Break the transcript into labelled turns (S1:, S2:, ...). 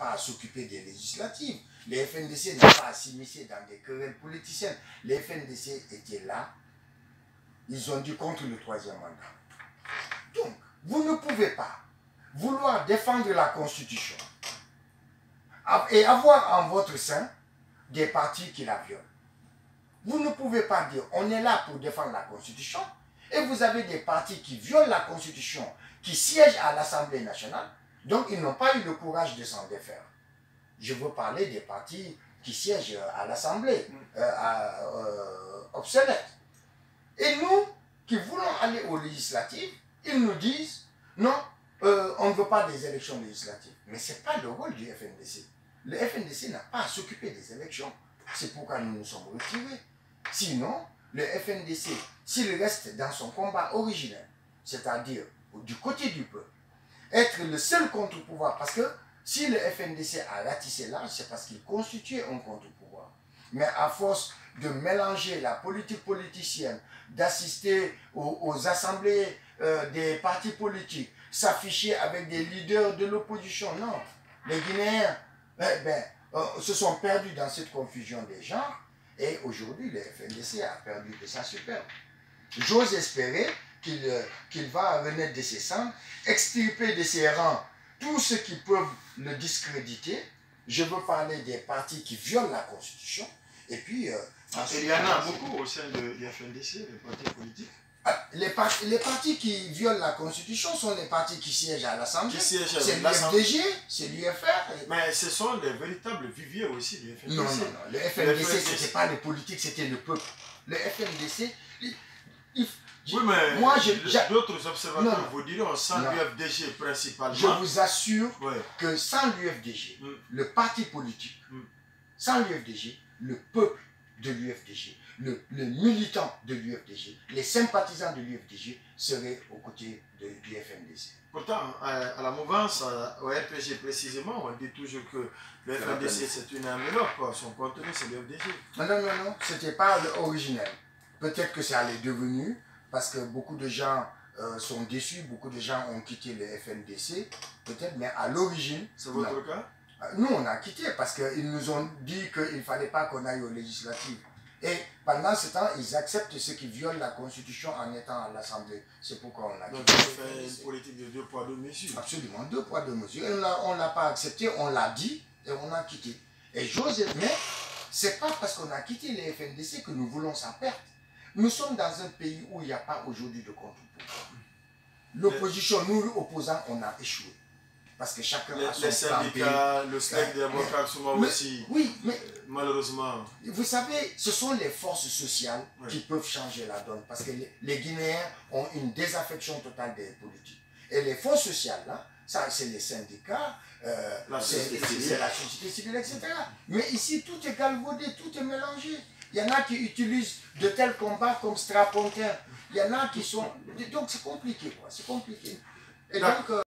S1: pas à s'occuper des législatives. Le FNDC n'a pas à s'immiscer dans des querelles politiciennes. Le FNDC était là. Ils ont dit contre le 3e mandat. Donc, vous ne pouvez pas vouloir défendre la Constitution et avoir en votre sein des partis qui la violent. Vous ne pouvez pas dire on est là pour défendre la Constitution et vous avez des partis qui violent la Constitution, qui siègent à l'Assemblée nationale, donc ils n'ont pas eu le courage de s'en défaire. Je veux parler des partis qui siègent à l'Assemblée, obsolètes. Et nous, qui voulons aller aux législatives, ils nous disent non, on ne veut pas des élections législatives. Mais ce n'est pas le rôle du FNDC. Le FNDC n'a pas à s'occuper des élections. C'est pourquoi nous nous sommes retirés. Sinon, le FNDC, s'il reste dans son combat originel, c'est-à-dire du côté du peuple, être le seul contre-pouvoir, parce que si le FNDC a ratissé large, c'est parce qu'il constituait un contre-pouvoir. Mais à force de mélanger la politique politicienne, d'assister aux assemblées des partis politiques, s'afficher avec des leaders de l'opposition, non. Les Guinéens se sont perdus dans cette confusion des genres et aujourd'hui le FNDC a perdu de sa superbe. J'ose espérer qu'il va renaître de ses cendres, extirper de ses rangs tous ceux qui peuvent le discréditer. Je veux parler des partis qui violent la Constitution. Et puis,
S2: il y en a beaucoup au sein de l'FNDC, les partis politiques.
S1: Les partis qui violent la Constitution sont les partis qui siègent à l'Assemblée. C'est l'UFDG, c'est l'UFR.
S2: Mais ce sont les véritables viviers aussi du FNDC.
S1: Non, non, non. Le FNDC, ce n'était pas les politiques, c'était le peuple. Le FNDC...
S2: Oui, mais d'autres observateurs vous diront sans l'UFDG principalement.
S1: Je vous assure que sans l'UFDG, le parti politique, sans l'UFDG, le peuple de l'UFDG, le militant de l'UFDG, les sympathisants de l'UFDG seraient aux côtés du FNDC.
S2: Pourtant, à la mouvance, au RPG précisément, on dit toujours que le FNDC c'est une enveloppe, son contenu c'est l'UFDG.
S1: Non, non, non, non, ce n'était pas originel. Peut-être que ça allait devenir, parce que beaucoup de gens sont déçus, beaucoup de gens ont quitté le FNDC, peut-être, mais à l'origine...
S2: C'est votre cas?
S1: Nous, on a quitté parce qu'ils nous ont dit qu'il ne fallait pas qu'on aille aux législatives. Et pendant ce temps, ils acceptent ceux qui violent la Constitution en étant à l'Assemblée. C'est pourquoi on a quitté.
S2: Donc, on fait une politique de 2 poids 2 mesures.
S1: Absolument, 2 poids 2 mesures. Et on ne l'a pas accepté, on l'a dit et on a quitté. Et j'ose, mais ce n'est pas parce qu'on a quitté les FNDC que nous voulons sa perte. Nous sommes dans un pays où il n'y a pas aujourd'hui de contre-pouvoir. L'opposition, nous, opposants, on a échoué. Parce que chacun a son
S2: les syndicats, le SNEC des avocats, souvent aussi.
S1: Oui, mais
S2: malheureusement.
S1: Vous savez, ce sont les forces sociales qui peuvent changer la donne. Parce que les Guinéens ont une désaffection totale des politiques. Et les forces sociales, là, ça, c'est les syndicats, c'est la société civile, etc. Mais ici, tout est galvaudé, tout est mélangé. Il y en a qui utilisent de tels combats comme strapontin. Il y en a qui sont... Donc c'est compliqué, quoi. C'est compliqué. Et donc...